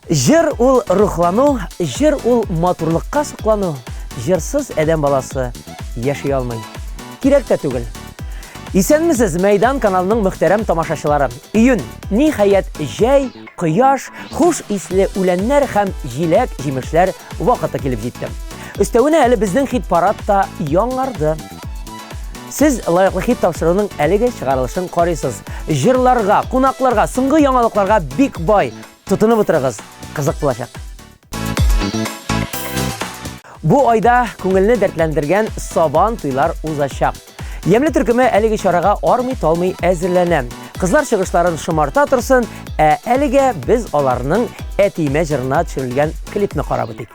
Жыр ул рухлану, жыр ул матурлыкка соклану. Жырсыз әдәм баласы яши алмый. Кирәк тә түгел. Исәнмесез, Мәйдан каналының мөхтәрәм тамашачылары. Июнь, ниһаять, җәй, кояш, хуш исле үләннәр һәм җиләк, җимешләр вакыты килеп җитте. Өстәвенә әле безнең хит-парад та яңарды. Сез лайыклы хит тапшыруның әлеге чыгарылышын карыйсыз. Җырларга, кунакларга, соңгы яңалыкларга бик бай. Тотынып утырыгыз, кызык булачак. Бу айда күңелне дәртләндергән сабан туйлар узачак. Ямлы төркеме әлеге чарага армый-талмый әзерләнә. Кызлар чыгышларын шомарта торсын, әлегә без аларның әтимә җырына төшерелгән клипны карап үтик.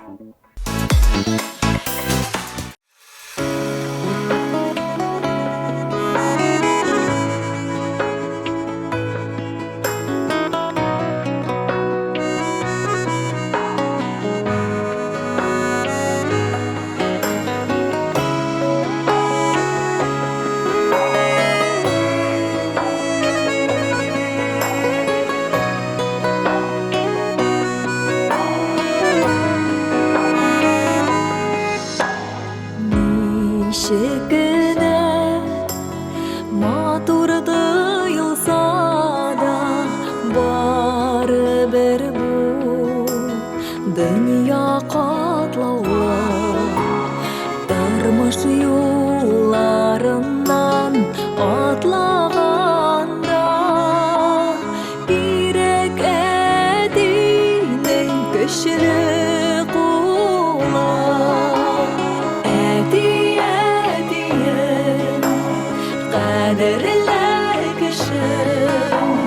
Dünya katlalı Darmış yollarından atlaganda Birek edinin köşülü kula Ediyen kaderler kışım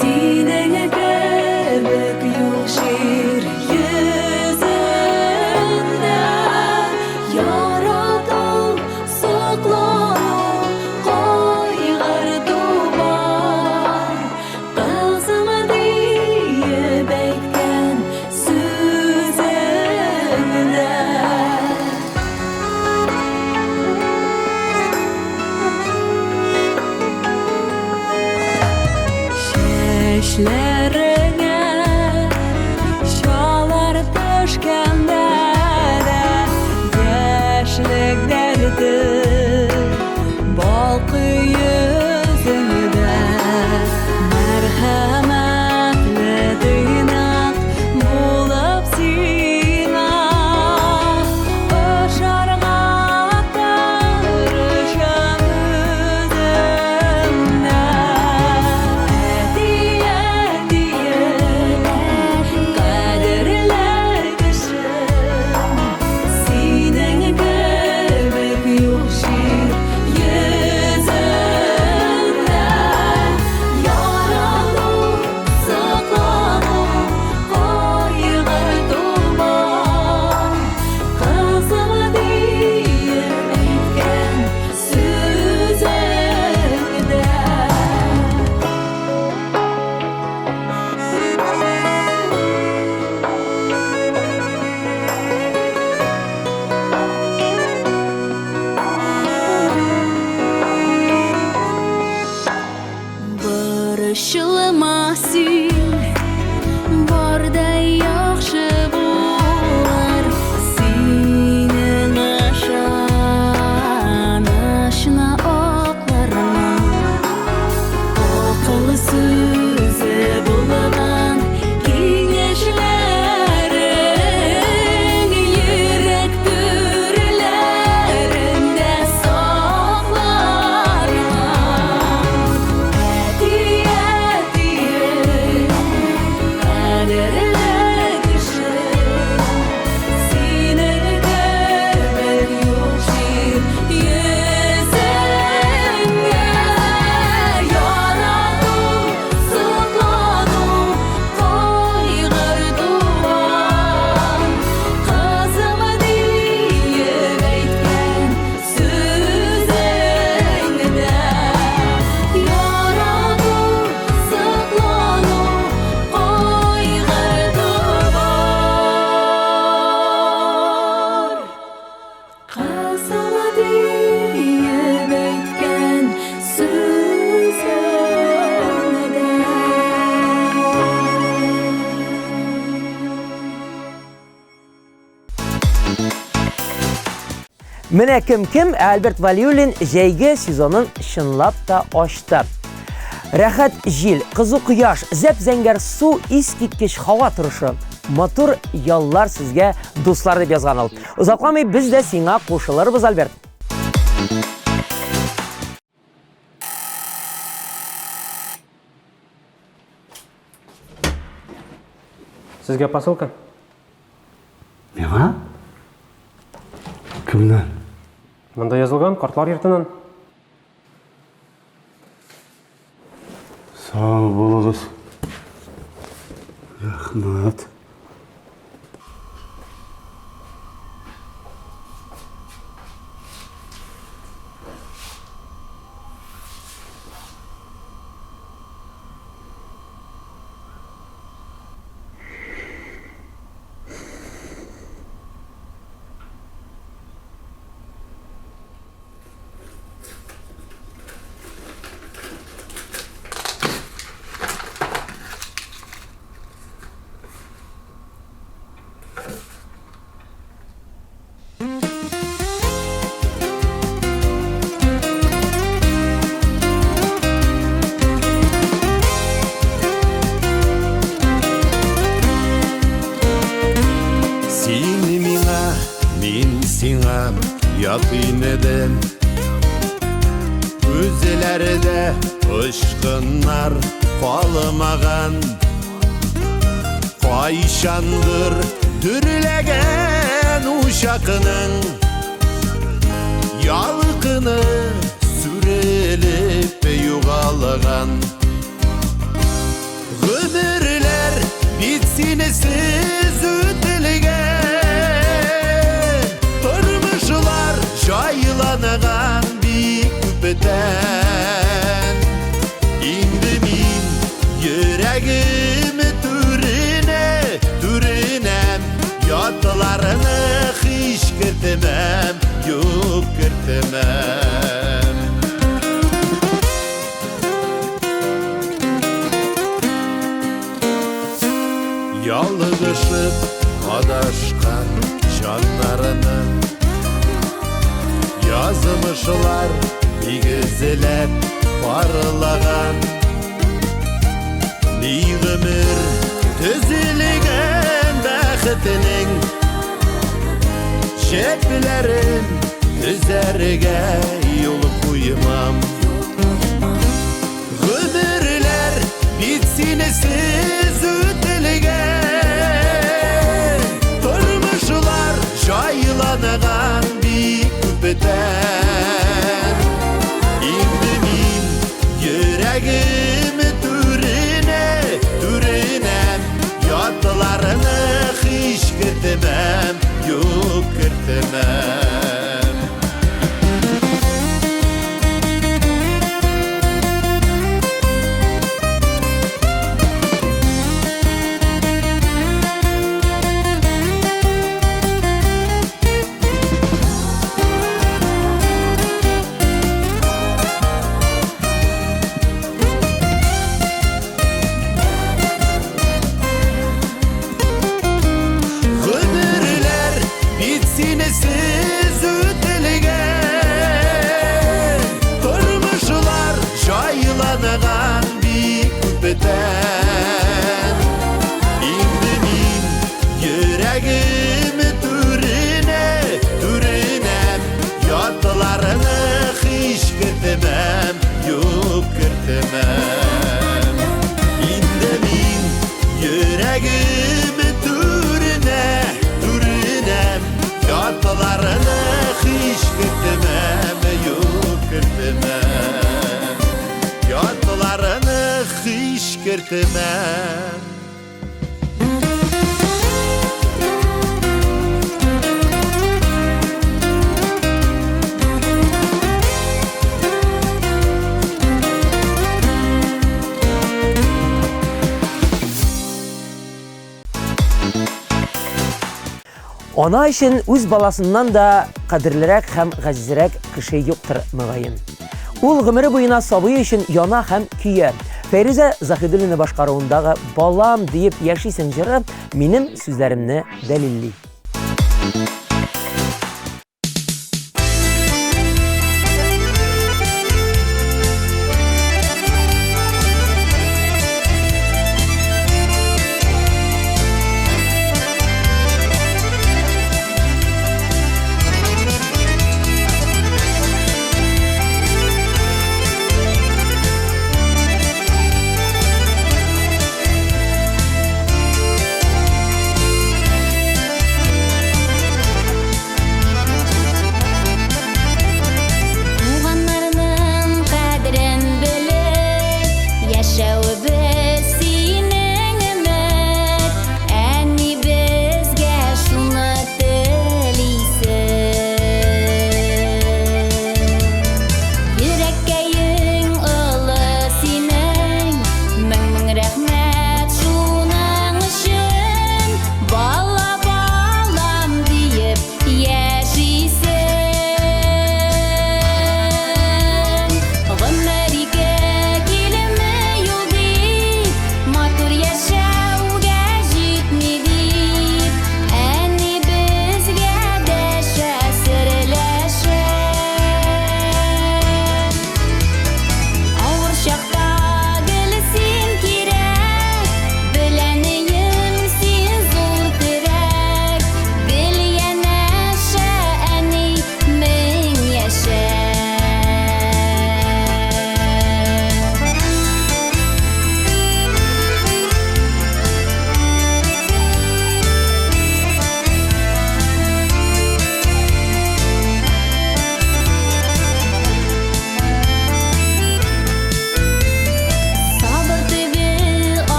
Sineye gerek yok şiir Söz Менә кем, Альберт Валиуллин җәйге сезонын чынлап та ачты. Рәхәт җил, кызу кояш, зәп-зәңгәр су, искиткеч һава торышы. Матур яллар сезгә, дуслар, дип язган ул. Озакламый без дә сиңа кушылырбыз, Альберт. Сезгә посылка? Миңа? Кімнен? Мында язылган картлар йортынан. Сау болыңыз. Рахмат. Сиңа якын едем, үзеләрдә ышкыннар калмаган, кайчандыр дүрләгән учакның ялкыны сүрелеп югалган. Гомерләр бит синесез үтелгән, жайланаган бик күптән. Инде мин йөрәгем түренәм, ятларны һич кертмәм, юк кертмәм. Ялгышып адашкан җаннарны язмышлар игезләп парлаган. Ни гомер төзелгән бәхетнең шәпләрен төзәргә юл куймам. Гомерләр бит синесез үтелгән, тормышлар жайланаган бик күптән. Инде мин йөрәгем түренәм, ятларны һич кертмәм, юк кертмәм. Синесез үтелгән, тормышлар жайланаган бик күптән. Инде мин йөрәгем түренәм, ятларны һич кертмәм, юк кертмәм. Инде мин йөрәгем түренәм, ятларны һич кертмәм, юк кертмәм. Ятларны һич кертмәм. Ана өчен үз баласыннан да кадерлерәк һәм газизрәк кеше юктыр мөгаен. Ул гомере буена сабый өчен яна һәм көя. Фәризә Заһидуллина башкаруындагы «Балам» дип яшисең җыры минем сүзләремне дәлилли.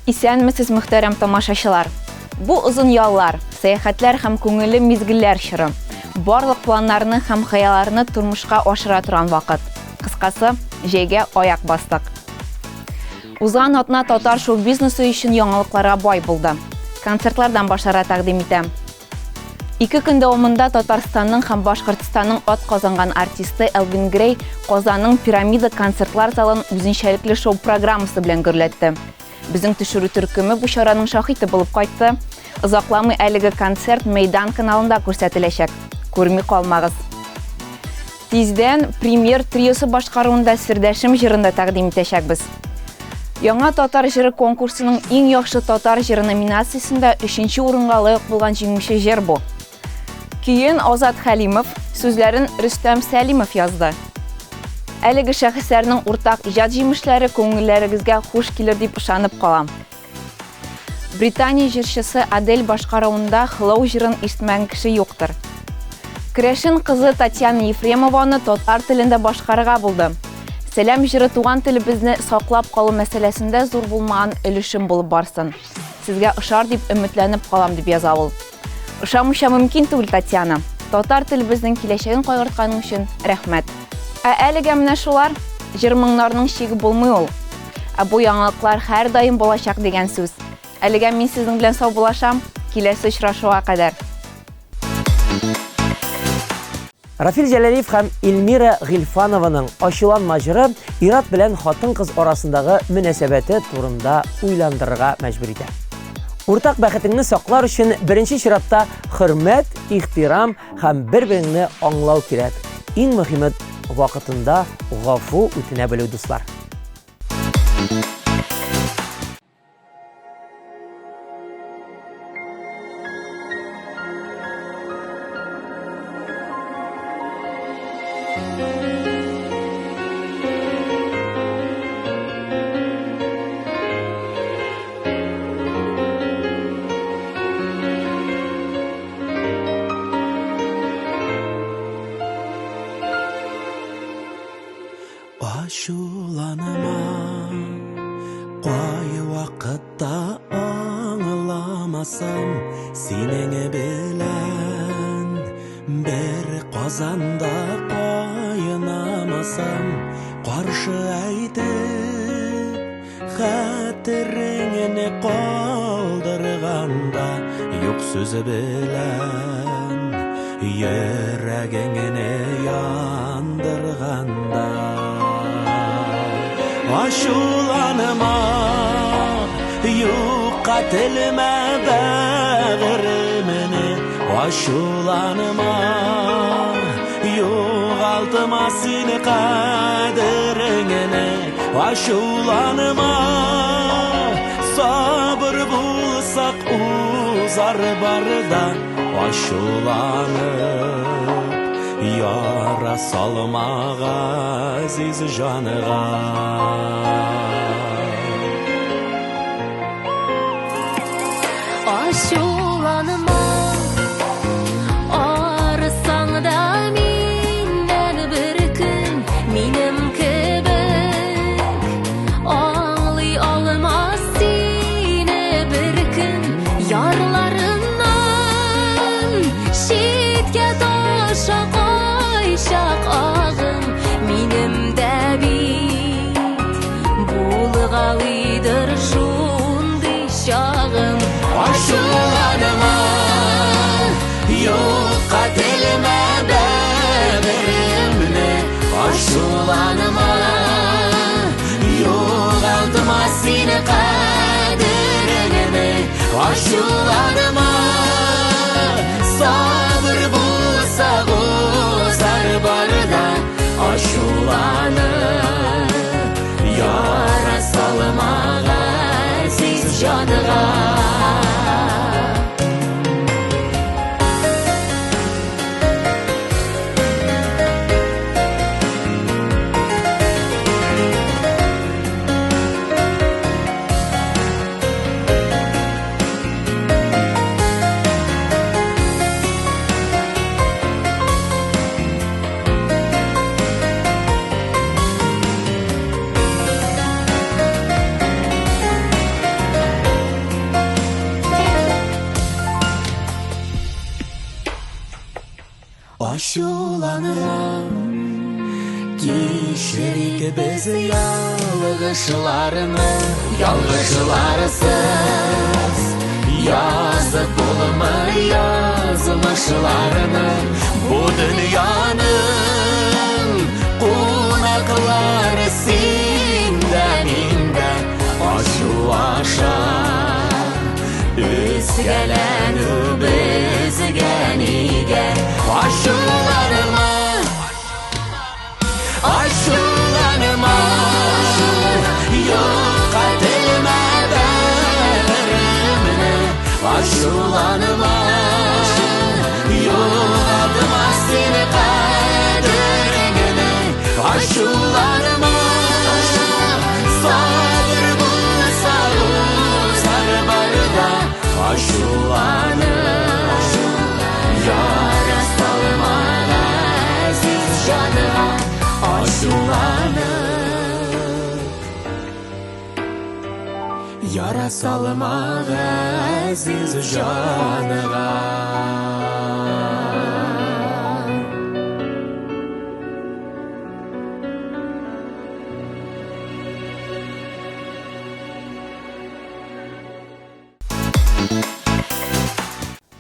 Исәнмесез, мөхтәрәм тамашачылар. Бу озын яллар, сәяхәтләр һәм күңелле мизгелләр чоры. Барлык планнарны һәм хыялларны тормышка ашыра торган вакыт. Кыскасы, җәйгә аяк бастык. Узган атна татар шоу-бизнесы өчен яңалыкларга бай булды. Концертлардан башларга тәкъдим итәм. 2 көн дәвамында Татарстанның һәм Башкортстанның ат казанган артисты Элвин Грей Казанның Пирамида концертлар залын үзенчәлекле шоу программасы белән гөрләтте. Безнең төшерү төркеме бу чараның шаһиты булып кайтты. Озакламый әлеге концерт Мәйдан каналында күрсәтеләчәк. Күрми калмагыз. Тиздән премьер триосы башкаруында Сердәшем җырында тәкъдим итәчәкбез. Яңа татар җыры конкурсының иң яхшы татар җыры номинациясендә 3нче урынга лаек булган җиңүче җыр бу. Көен Азат Хәлимов, сүзләрен Рөстәм Сәлимов язды. Әлеге шәхесләрнең уртак иҗат җимешләре күңелләрегезгә хуш килер дип ышанып калам. Британия җырчысы Адель башкаруында Хлоу җырын ишетмәгән кеше юктыр. Крешин кызы Татьяна Ефремованы татар телендә башкарырга булды. Сәлам җыры туган телебезне саклап калу мәсьәләсендә зур булмаган өлешем булып барсын. Сезгә ышар дип өметләнеп калам дип яза ул. Ышанмыйча мөмкин түгел, Татьяна. Татар телебезнең киләчәген кайгыртканың өчен рәхмәт. Әлегә менә шулар, җыр-моңнарның чиге булмый ул. Бу яңалыклар һәр даим булачак дигән сүз. Әлегә мин сезнең белән сау булашам. Киләсе очрашуга кадәр. Рафил Җәләлиев һәм Илмира Гыйльфанованың ачуланма җыры ир-ат белән хатын-кыз арасындагы мөнәсәбәте турында уйландырырга мәҗбүр итә. Уртак бәхетеңне саклар өчен беренче чиратта хөрмәт, ихтирам һәм бер-береңне аңлау кирәк. Иң мөһиме вакытында гафу үтенә белү, дуслар. Ачуланыма кай вакытта аңламасам синең белән бер Казанда кайнамасам каршы әйтеп хәтереңне калдырганда юк сүзе белән йөрәгеңне яндырганда Ачуланыма, юкка телемә бәгыремне. Ачуланыма, югалтма сине кадереңне. Ачуланыма, сабыр булсак узар барда. Ачуланып, яра салмага азиз жаныга. Ачуланыма, арысаң да миннән бер көн минем кебек аңлый алмас сине бер көн ярларыннан читкә таша кайчак агым минем дә бит булгалыйдыр шундый чагым. Ачуланыма, юкка телемә бәгыремне. Ачуланыма, югалтма сине кадереңне. Ачуланыма, сабыр булса узар барда. Ачуланып, яра салмага азиз жаныга. Aşulanırlar Kişirik biz yalgışlarını Yalgışlarsız Yazık olma yazmışlarını Bu dünyanın Konakları sinde minde Aşu aşar Üzgelen bizgenige Aşulanma Aşulanma Yok edilme verimini Aşulanma Yok adıma seni kaderini Aşulanma Sabır bulsa uzar barda Aşulanır Yara salma aziz canıma Aşulanır Yara salma aziz canıma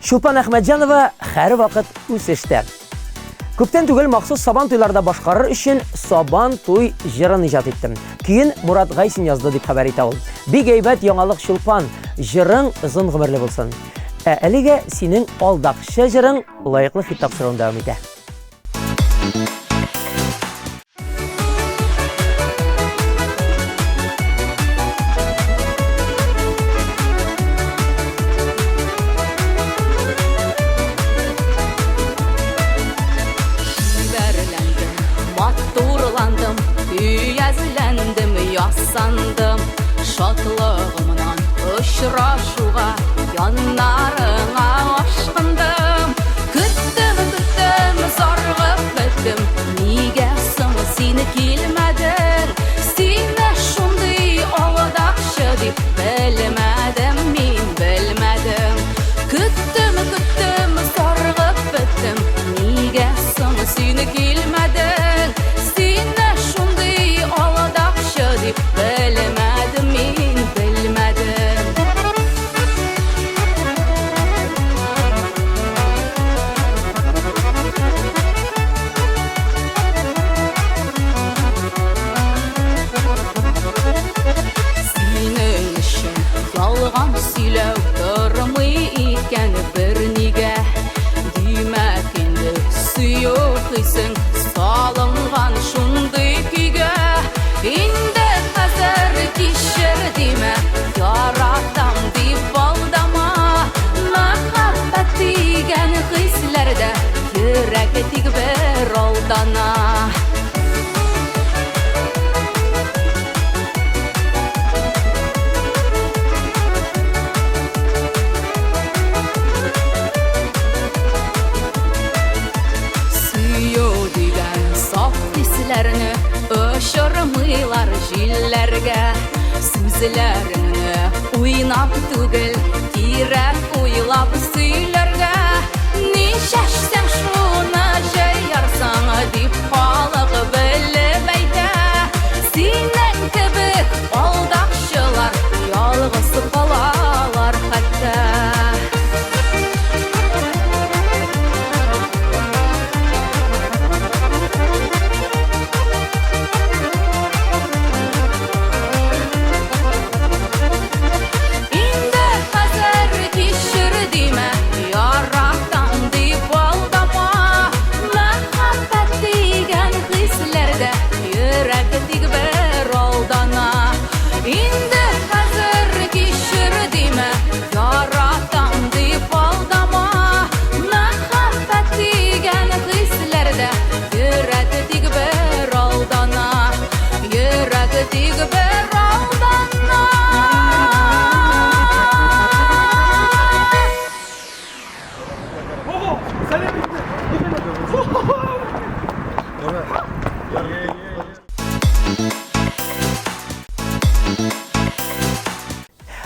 Шулпан Әхмәтҗанова һәр вакыт үз эштә. Күптән түгел махсус сабан туйларда башкарыр өчен сабан туй җырын иҗат иттем. Кийин Мурат Гайсин язды дип хәбәр итә ул. Бик әйбәт яңалык Шулпан, җырың озын гомерле булсын. Әлегә синең алдакчы җырың лаеклы хит тапшыруын дәвам итә. Matturlandım, yüyəzləndim, yasandım Şadlığımdan ışraşuğa, yanlarına aşkındım Küttüm, zargıp bittim, nigesin seni kilmədin Sine şundy ağdaqşı dip bilmədim, min bilmədim Küttüm, zargıp bittim, nigesin seni kilmədin Sine şundy ağdaqşı dip bilmədim, min bilmədim Senin işin yalğan söylәү Tırmый икән бер нигә Димәк инде сөйөкисең Салынган шундый көйгә Инде хәзер кичер димә Яратам дип алдама Мәхәббәт дигән хисләрдә Йөрәк тик бер алдана Hislerini öşürmüylar jillerge Sözlerini uynap tügül Kirek uylap söylerge Nişəşsən şuna jeyarsan Dip halık bilip eyde Sinen kibik aldakşılar Yalğız qalalar hatta Yarattan deyip aldama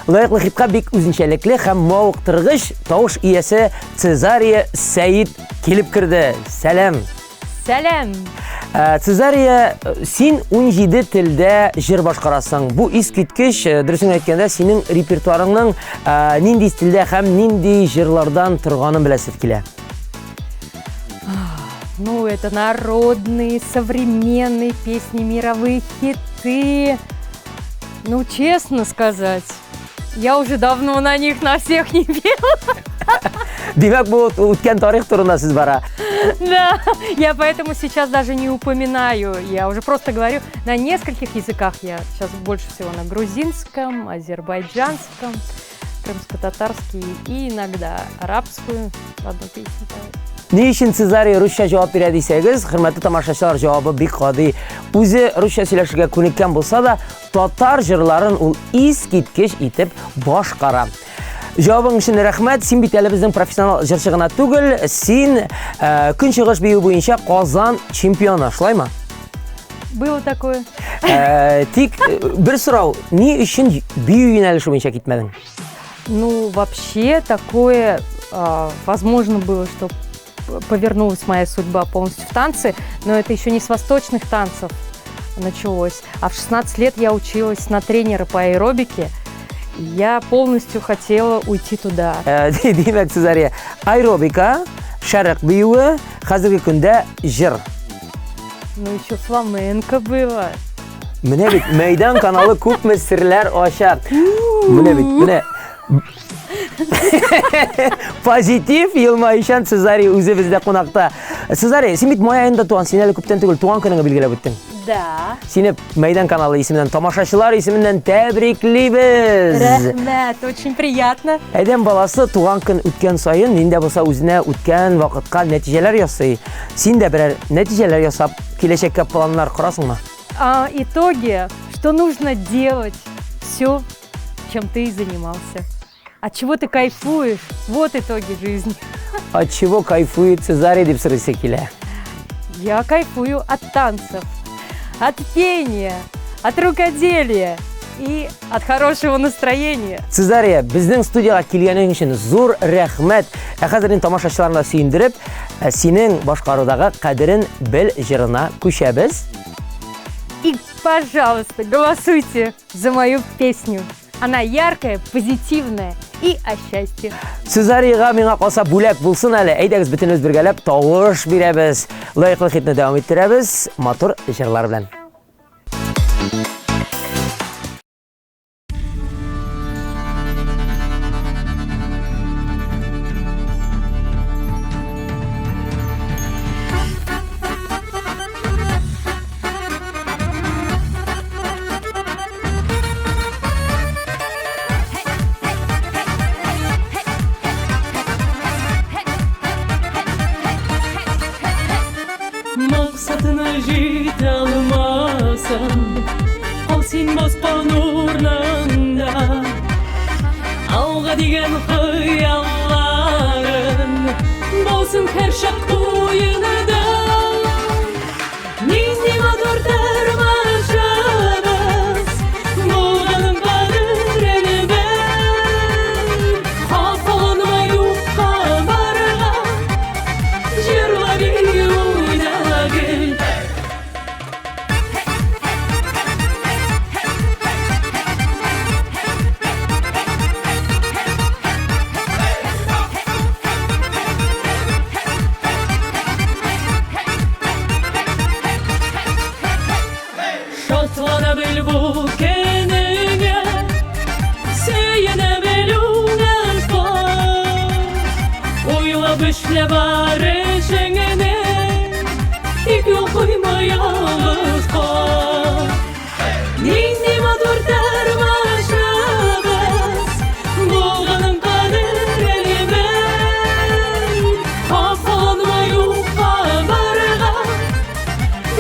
лайыклы хитка бик үзенчәлекле һәм мавыктыргыч тавыш иясе Цезария Сәид килеп керде. Сәлам. Сәлем! Цезария, син 17 телдә җыр башкарасың. Бу искиткеч, дөресен әйткәндә, синең репертуарыңның нинди стильдә һәм нинди җырлардан торганын беләсез килә. Ну, это народные, современные песни, мировые хиты. Ну, честно сказать, я уже давно на них на всех не пела. Димәк, бу үткән тарих турында сүз бара. Да, я поэтому сейчас даже не упоминаю. Я уже просто говорю на нескольких языках. Я сейчас больше всего на грузинском, азербайджанском, крымско-татарский и иногда арабскую одну песню. Ни өчен Цезария русча җавап бирә дисәгез, хөрмәтле тамашачылар, җавабы бик гади. Үзе русча сөйләшергә күнеккән булса да, татар җырларын ул искиткеч итеп башкара. Җавабың өчен рәхмәт. Син бит әле безнең профессионал җырчы гына түгел, син көнчыгыш бию буенча Казан чемпионы, шулаймы? Было такое. Тик бер сорау, ни өчен бию юнәлеше буенча китмәдең? Ну, вообще такое возможно было, что повернулась моя судьба полностью в танцы, но это еще не с восточных танцев началось. А в 16 лет я училась на тренера по аэробике. Я полностью хотела уйти туда. Димәк, Цезария, аэробика, шәрык биюе, хәзерге көндә җыр. Ну, еще фламенко было. Менә бит Мәйдан каналы күпме серләр ача. Менә бит, менә. Позитив елмайышан Цезария үзе бездә кунакта. Цезария, син бит май аенда туган, син әле күптән түгел туган көнеңне билгеләп үттең. Да. Сине Мәйдан каналы исеменнән, тамашачылар исеменнән тәбриклибез. Рәхмәт, очень приятно. Әдәм баласы туган көн үткән саен нинди булса үзенә үткән вакытка нәтиҗәләр ясый. Син дә берәр нәтиҗәләр ясап, киләчәккә планнар корасыңмы? Итоги, что нужно делать все, чем ты и занимался. От чего ты кайфуешь? Вот итоги жизни. От чего кайфует Цезария дип сорыйсы килә? Я кайфую от танцев, от пения, от рукоделия и от хорошего настроения. Цезария, безнең студияга килгәнең өчен зур рәхмәт. Хәзернең тамашачыларны сөендереп, синең башкарудагы кадерен бел җырына күчәбез. И, пожалуйста, голосуйте за мою песню. Она яркая, позитивная и о счастье. Цезарияга миңа калса бүләк булсын әле. Әйдәгез бөтенебез бергәләп тавыш бирәбез. Лайыклы хитне дәвам иттерәбез. Матур җырлар белән. Maqsadına jete almasan Qol sen bosqan o'rningda Alg'a degan xayollarim Bo'lsin har shaq o'yinida Ningni motordir mashabas Bo'lganim barini ben Xafonma yo'qqa barg'am Jirlaring Şatlanabil bu kendine Seyinebil unutma Oylab işle bari şengene Tek yol koyma yalnız kal Neyni madur dermaşabız Bulganım kader elime Kafanma yokka barga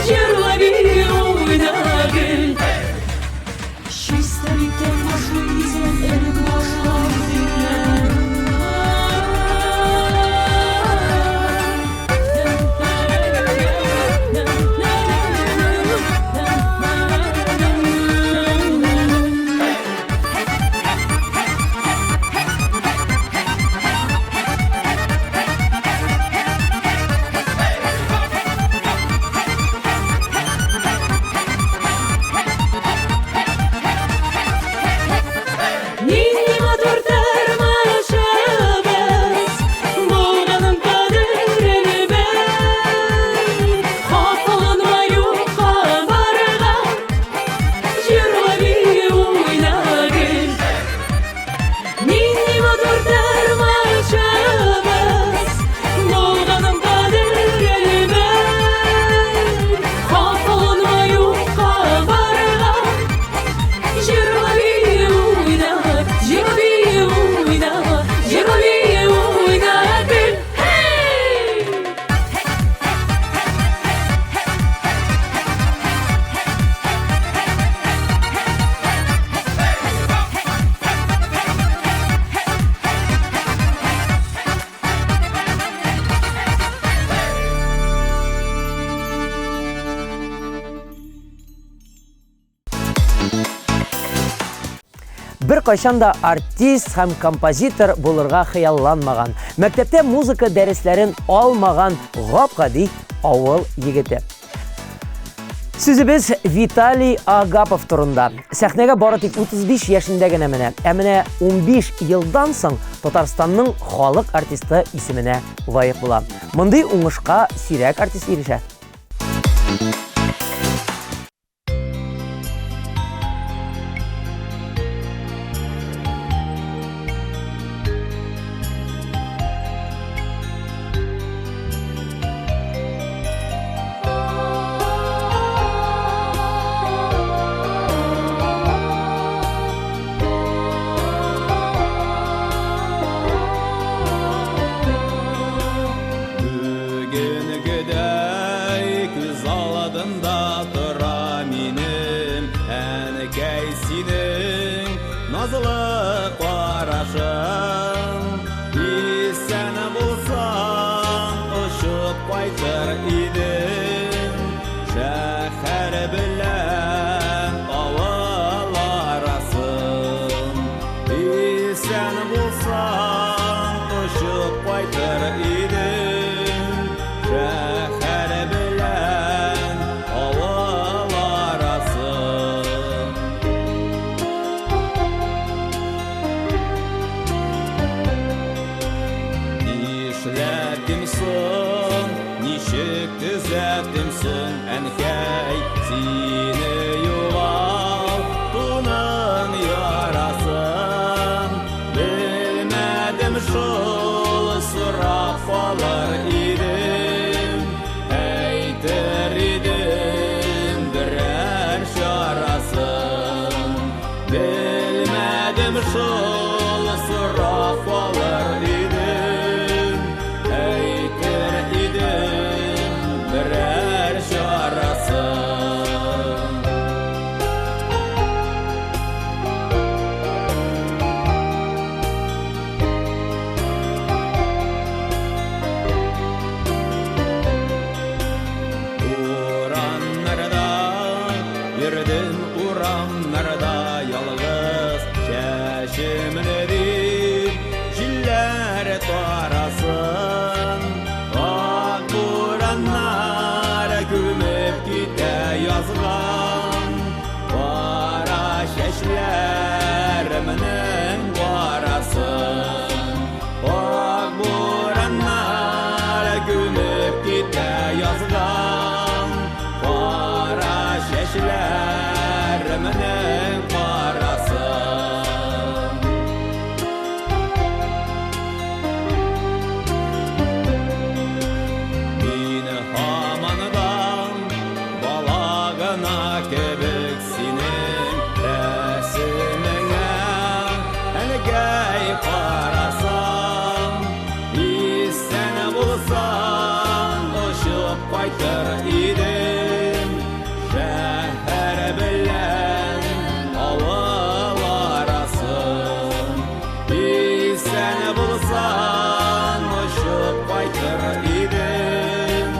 Jirla bir oynagil Счастливый нашу жизнь это наша Бер кайчан да артист һәм композитор булырга хыялланмаган, мәктәптә музыка дәресләрен алмаган гап-гади авыл егете. Сүзебез Виталий Агапов турында. Сәхнәгә бары тик 35 яшендә генә менә. Ә менә 15 елдан соң Татарстанның халык артисты исеменә лаек була. Мондый уңышка сирәк артист ирешә. Назлы карашың, исән булсаң, ұшып кайтыр идең. Шәһәр белән авыл арасын, исән булсаң, ұшып кайтыр идең. Шәһәр белән авыл арасын. Нишләтимсің, ничек түзәтимсің, әнкәй, сине югалтуның ярасын. Белмәдем шул, сорап алыр идем, әйтер идем берәр чарасын. Белмәдем шул, сорап алыр идем, әйтер идем берәр чарасын. Урамнарда, йөрдем урамнарда ялгыз, чәчемне дип җилләр тарасын. Ак бураннар күмеп китә язган, кара чәчләремнең карасын. Ак бураннар күмеп китә язган, кара чәчләремнең карасын. Мин һамандан бала гына кебек синең рәсемеңә әнкәй карасам. Исән булсаң, очып кайтыр идем, шәһәр белән авыл арасын. Исән булсаң, очып кайтыр идем,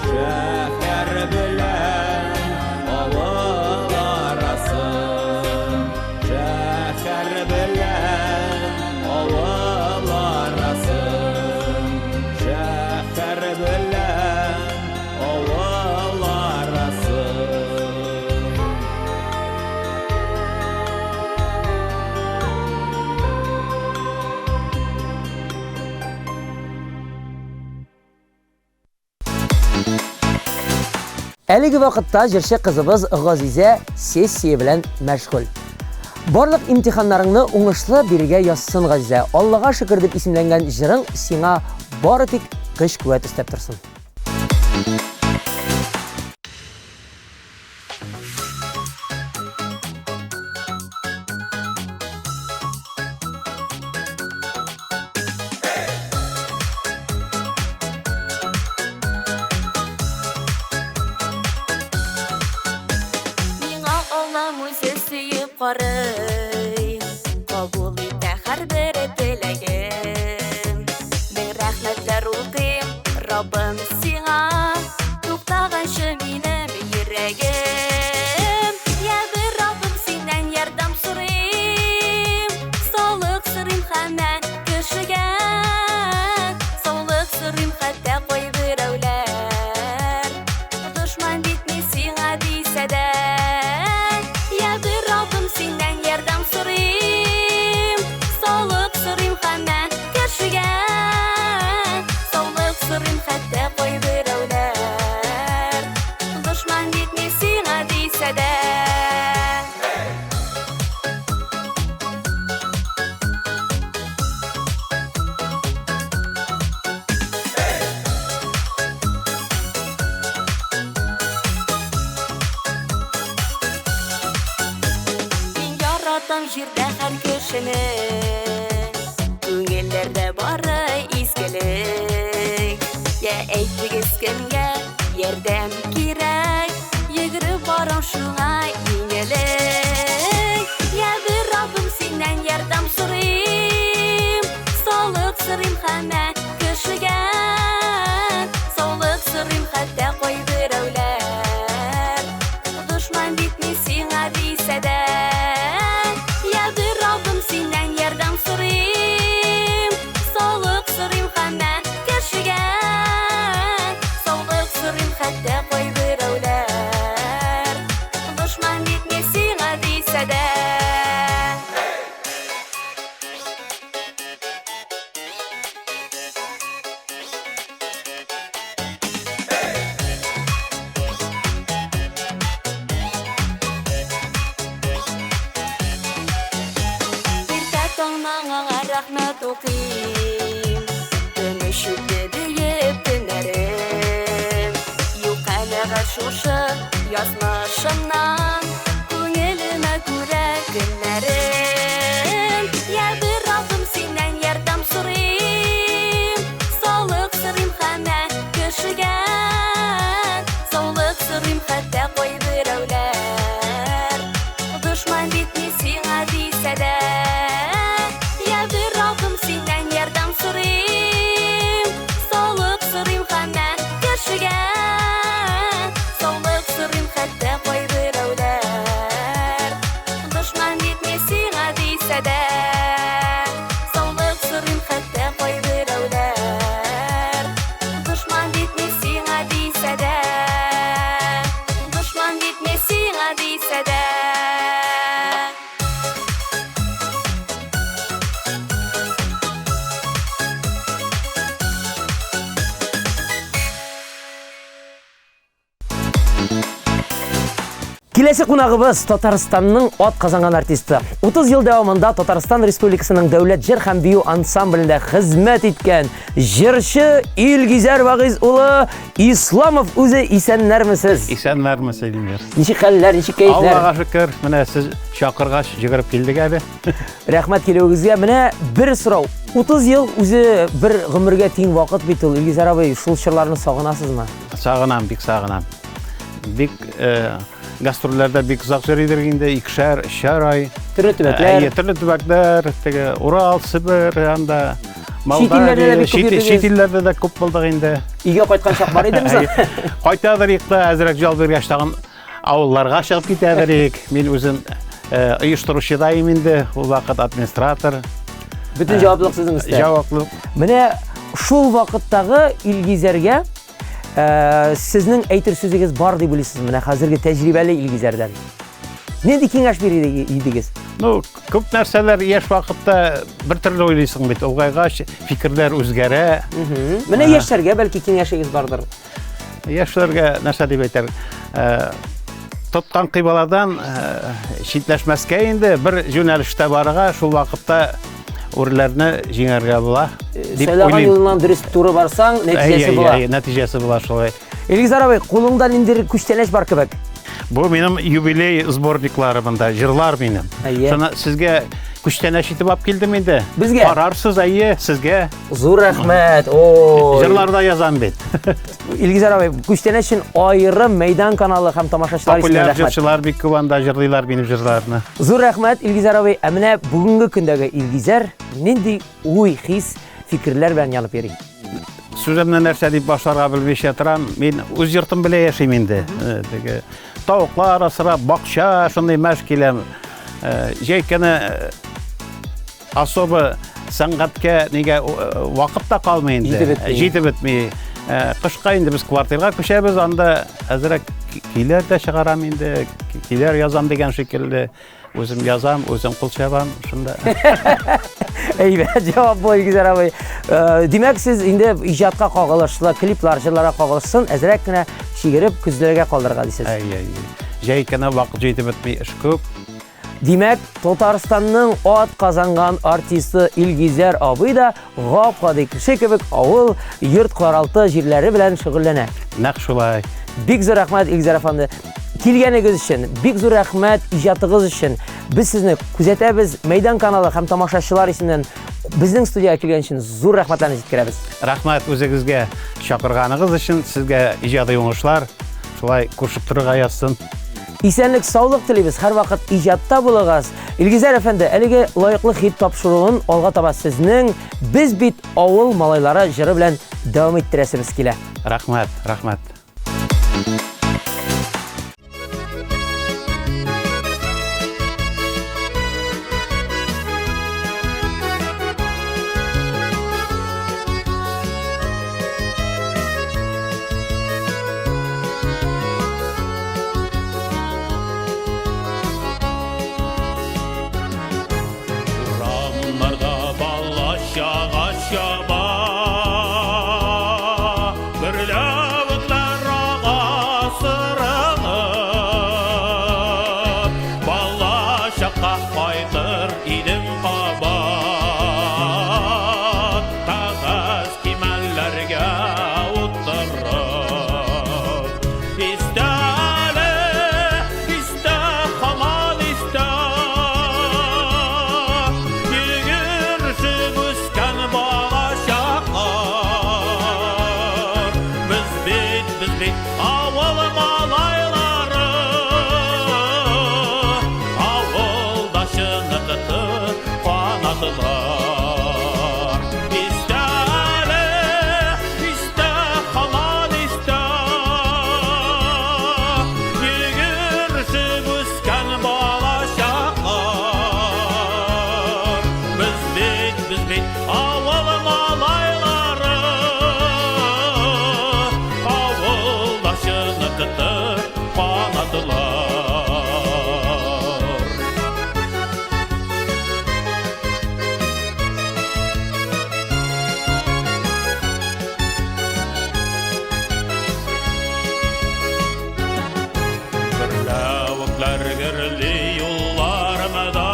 шәһәр белән авыл арасын. Шәһәр белән авыл арасын. Шәһәр белән авыл арасын. Әлеге вакытта җырчы кызыбыз Газизә сессия белән мәшгуль. Барлык имтиханнарыңны уңышлы бирергә язсын, Газизә. Аллага шөкер дип исемләнгән җырың сиңа бары тик көч-куәт өстәп торсын. Миңа Аллам үзе сөеп карый, кабул итә һәрбер теләгем. Мең рәхмәтләр укыйм, Раббым сиңа, туктаганчы минем йөрәгем. Я бер Раббым син Яратам җирдә һәр кешене, күңелләрдә бары изгелек. Я әйтегез кемгә ярдәм кирәк, йөгереп барам шуңа иңелек. Я бер Раббым синнән ярдәм сорыйм, саулык сорыйм һәммә кешегә, саулык сорыйм хәтта кайберәүләр, дошман битми сиңа дисә дә. Я бер Раббым синнән ярдәм сорыйм, саулык сорыйм һәммә кешегә, саулык сорыйм хәтта кайберәүләр, дошман битми сиңа дисә дә. Иртә таңнан аңа рәхмәт укыйм, тыныч үтте диеп төннәрем. Юк әлегә шушы язмышымнан, күңелемә күрә көннәрем. Я бер Раббым синнән ярдәм сорыйм, саулык сорыйм һәммә кешегә, саулык сорыйм хәтта кайберәүләр, дошман битми сиңа дисә дә. Я бер Раббым синнән ярдәм сорыйм, саулык сорыйм һәммә кешегә, саулык сорыйм хәтта кайберәүләр, дошман битми сиңа дисә дә. Саулык сорыйм хәтта кайберәүләр, дошман битми сиңа дисә дә, дошман битми сиңа дисә дә. Киләсе кунагыбыз Татарстанның ат казанган артисты. 30 ел дәвамында Татарстан Республикасының дәүләт җыр һәм бию ансамблендә хезмәт иткән җырчы Илгизәр Вагыйз улы Исламов үзе исәннәрмесез? Исәннәрме Сәлимер? Ничек хәлләр, ничек кәефләр? Аллага шөкер, менә сез чакыргач җигереп килдек әле. Рәхмәт килүегезгә. Менә бер сорау. 30 ел үзе бер гомергә тиң вакыт бит ул. Илгизәр абый, шул чырларны сагынасызмы? Сагынам, бик сагынам. Бик гастрольләрдә бик озак йөридер инде, 2-3 ай. Төрле төбәкләр. Төрле төбәкләр, теге Урал, Сибир, анда илләрдә дә бик күп йөрдегез. Чит илләрдә дә күп булдык инде. Өйгә кайткан чак бар идеме? Кайтадыр икта, әзрәк җал бергәч тагын авылларга чыгып китәдер. Мин үзем оештыручыдайым инде, ул вакыт администратор. Бүтән җаваплылык сезнең өстә. Җаваплылык. Менә шул вакыттагы Илгизәргә сезнең әйтер сүзегез бар дип уйлыйсыз, менә хәзерге тәҗрибәле Илгизәрдән. Нинди киңәш бирер идегез? Ну, күп нәрсәләр яшь вакытта бер төрле уйлыйсың бит. Улгайгач фикерләр үзгәрә. Менә яшьләргә бәлки киңәшегез бардыр. Яшьләргә нәрсә дип әйтер? Тоткан кыйбаладан читләшмәскә инде бер юнәлештә барырга, шул вакытта үрләрне җиңәргә була. Сайлаган юлынан дөрес туры барсаң, нәтиҗәсе була. Нәтиҗәсе була шулай. Илгизәр абый, кулыңда нинди күчтәнәч бар кебек? Бу минем юбилей сборникларымда, җырлар минем. Шуны сезгә күчтәнәч итеп алып килдем инде. Безгә? Карарсыз, сезгә. Зур рәхмәт. Ой. Җырларда язам бит. Илгизәр абый, күчтәнәч өчен аерым Мәйдан каналы һәм тамашачылар исемле Популяр рәхмәт. җырчылар бик күп анда җырлыйлар минем җырларны. Зур рәхмәт Илгизәр абый. Ә менә бүгенге көндәге Илгизәр нинди уй, хис, фикерләр белән янып йөри? Сүземне нәрсә дип башларга белмичә торам. Мин үз йортым белән яшим инде. Теге тавыклар асрап, бакча, шундый мәш киләм. Җәй көне особо сәнгатькә нигә вакыт та калмый инде. Җитеп бетми. Кышка инде без квартирага күчәбез, анда әзрәк килер дә чыгарам инде. Килер язам дигән шикелле. Үзем язам, үзем кул чабам, шунда. Әйбәт җавап бу Илгизәр абый. Димәк, сез инде иҗатка кагылышлы, клиплар, җырларга кагылышсын, әзрәк кенә шигереп күзләргә калдырырга дисез. Җәй көне вакыт җитеп бетми, эш күп. Димәк, Татарстанның ат казанган артисты Илгизәр абый да гап-гади кеше кебек авыл, йорт каралты җирләре белән шөгыльләнә. Нәкъ шулай. Бик зур рәхмәт Илгизәр әфәнде. Килгәнегез өчен бик зур рәхмәт, иҗатыгыз өчен. Без сезне күзәтәбез. Мәйдан каналы һәм тамашачылар исеннән безнең студиягә килгән өчен зур рәхмәтләрне җиткерәбез. Рәхмәт үзегезгә чакырганыгыз өчен, сезгә иҗади уңышлар, шулай күршеп торырга язсын. Исәнлек, саулык телибез. Һәр вакыт иҗатта булыгыз. Илгизәр әфәнде, әлеге лаеклы хит тапшыруын алга таба сезнең "Без бит авыл малайлары" җыры белән дәвам иттерәсебез килә. Рәхмәт, рәхмәт. Урамнарда бала чага чаба, гөрләвекләр агасырынып, бала чакка кайтыр идем кабат, кагаз кимәлләргә утырып. Истәле, истә, һаман истә, йөгершеп үскән бала чаклар. Без бит авыл малайлары, авылдашыны тотып канатылар. Истәле, истә, һаман истә, йөгершеп үскән бала чаклар. Без бит авыл малайлары, авылдашыны тотып канатылар. Гөрләвекләр гөрли юлларымда,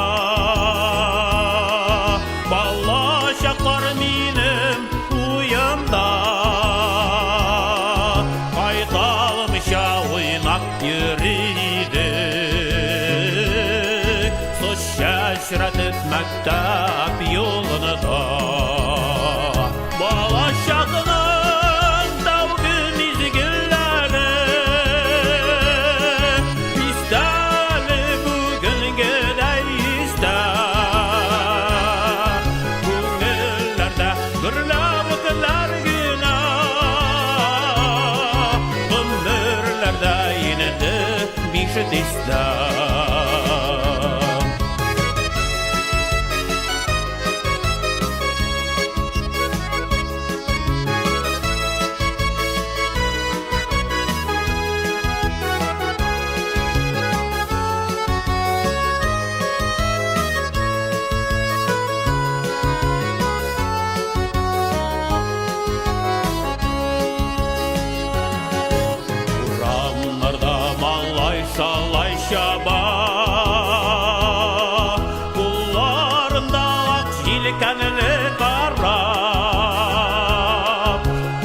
бала чаклар минем уемда. Кайталмыйча уйнап йөри идек, сус чәчрәтеп мәктәп юлында. Бала чагының тәүге мизгелләре, истәле бүгенгедәй истә. Күңелләрдә гөрләвекләр генә, гомерләрдә инде бише тистә. Урамнарда малай шалай чаба, кулларында ак җилкәнле карап,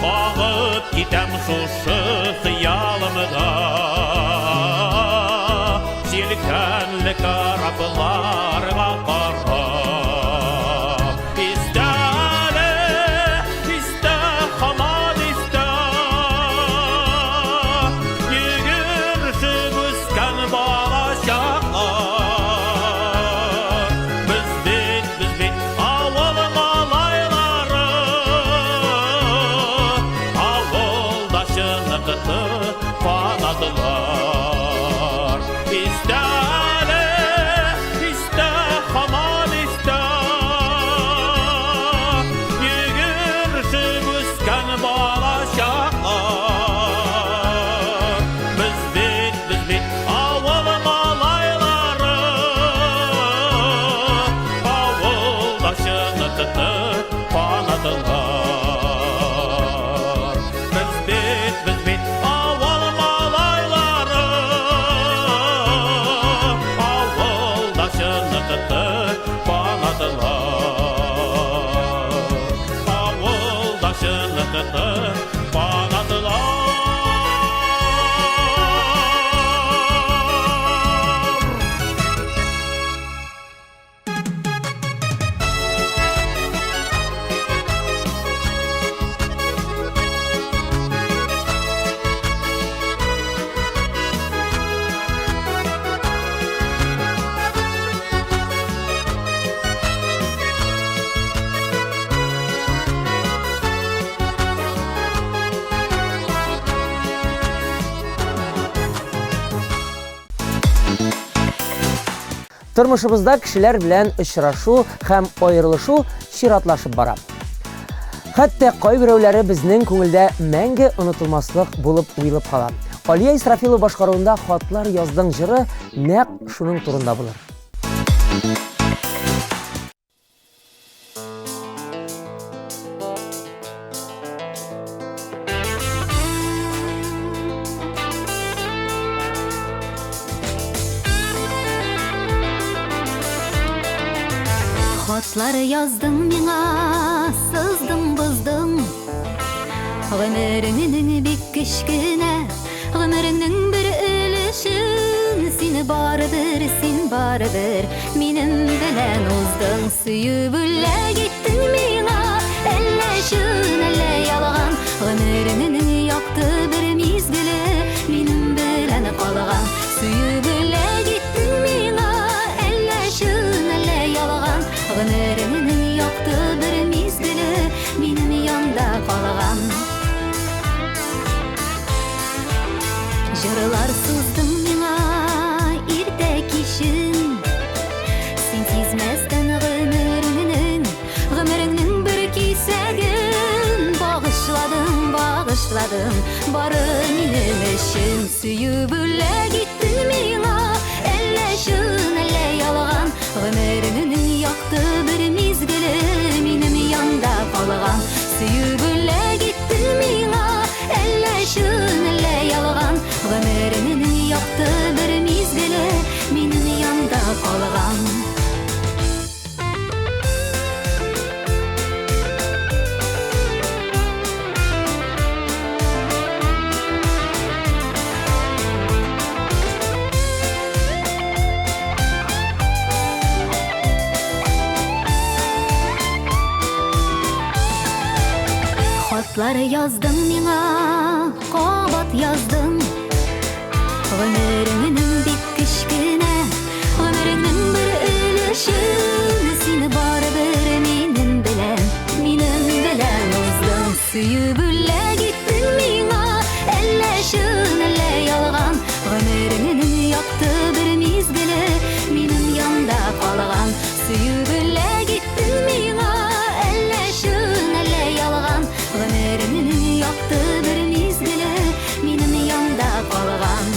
багып китәм шушы хыялымда. Җилкәнле карапларга карап. Истәле, истә, һаман истә, йөгершеп үскән бала чаклар. Без бит авыл малайлары, авылдашыны тотып канатылар. Истәле, истә, һаман истә, йөгершеп үскән бала чаклар. Без бит авыл малайлары, авылдашыны тотып канатылар. Без бит авыл малайлары, авылдашыны тотып канатылар. Авылдашыны тотып канатылар. Тормышыбызда кешеләр белән очрашу һәм аерылышу чиратлашып бара. Хәтта кайберәүләре безнең күңелдә мәңге онытылмаслык булып уелып кала. Алия Исрафилова башкаруында хатлар яздың җыры нәкъ шуның турында булыр. Хатлар яздың миңа, сыздың быздың. Гомереңнең бик кечкенә, гомереңнең бер өлешен. Син барыбер, минем белән уздың. Сөеп үлә киттең миңа, әллә чын, әллә ялган. Гомереңнең якты бер мизгеле, минем белән калган. Сөеп үлә киттең миңа, әллә чын, әллә ялган. Гомереңнең якты бер мизгеле, минем янда калган. Җырлар суздың миңа, иртә кичен. Син сизмәстән гомереңнең бер кисәген. Багышладым, бары минем өчен. Сөеп үлә киттең миңа, әллә чын, әллә ялган. Гомереңнең якты бер мизгеле, минем янда калган. Сөеп үлә киттең миңа, әллә чын, әллә ялган. Гомереңнең якты бер мизгеле, минем янда калган. Хатлар яздың миңа, кабат яздың. Гомереңнең бик кечкенә, гомереңнең бер өлешен. Син барыбер минем белән уздың. Сөеп үлә киттең миңа, әллә чын, әллә ялган. Гомереңнең якты бер мизгеле, минем янда калган. Сөеп үлә киттең миңа, әллә чын, әллә ялган. Гомереңнең якты бер мизгеле, минем янда калган.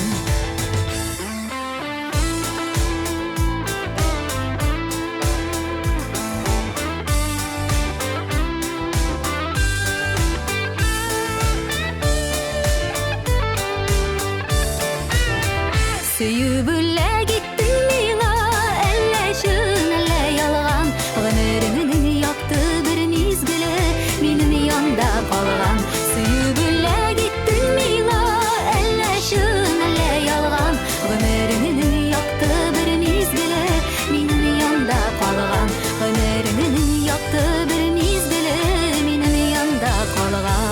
Сөеп үлә киттең миңа, әллә чын, әллә ялган. Гомереңнең якты бер мизгеле, минем янда калган. Сөеп үлә киттең миңа, әллә чын, әллә ялган. Гомереңнең якты бер мизгеле, минем янда калган. Гомереңнең якты бер мизгеле, минем янда калган.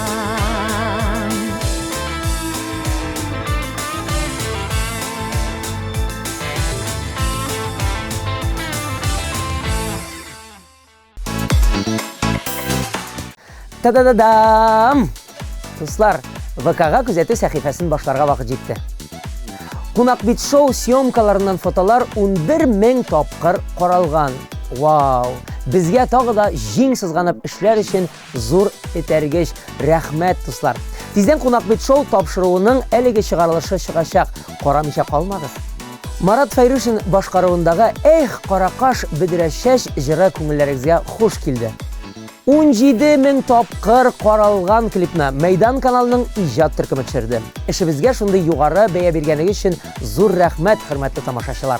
Та-да-да-дам! Дуслар, ВК-га күзәтү сәхифәсен башларга вакыт җитте. Кунак бит шоу съемкаларыннан фотолар 11,000 тапкыр каралган. Вау! Безгә тагы да җиң сызганып эшләр өчен зур этәргеч рәхмәт, дуслар. Тиздән Кунак бит шоу тапшыруының әлеге чыгарылышы чыгачак. Карамыйча калмагыз. Марат Файрушин башкаруындагы «Эх, каракаш бөдрәшәч» җыры күңелләрегезгә хуш килде. 17,000 тапкыр каралган клипны Мәйдан каналының иҗат төркеме төшерде. Эшебезгә шундый югары бәя биргәнегез өчен зур рәхмәт, хөрмәтле тамашачылар.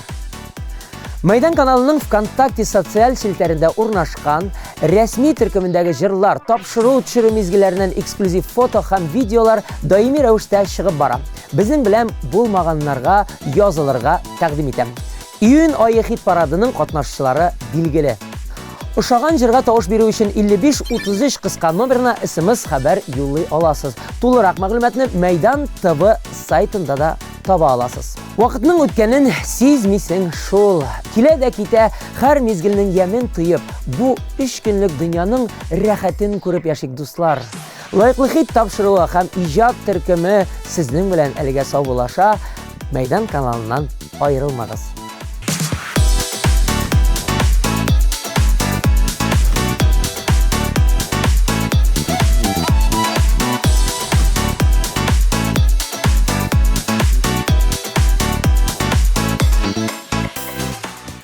Мәйдан каналының ВКонтакте социаль селтәрендә урнашкан рәсми төркемендәге җырлар, тапшыру төшерү мизгелләреннән эксклюзив фото һәм видеолар даими рәвештә чыгып бара. Безнең белән булмаганнарга язылырга тәкъдим итәм. Июнь айы хит парадының катнашчылары билгеле. Ошаган җырга тавыш бирү өчен 55-33 кыска номерына SMS хәбәр юллый аласыз. Тулырак мәгълүматны Мәйдан ТВ сайтында да таба аласыз. Вакытның үткәнен сизмисең шул. Килә дә китә, һәр мизгелнең ямен тоеп, бу 3 көнлек дөньяның рәхәтен күреп яшик, дуслар. Лайыклы хит тапшыруы һәм иҗат төркеме сезнең белән әлегә сау булаша. Мәйдан каналыннан аерылмагыз.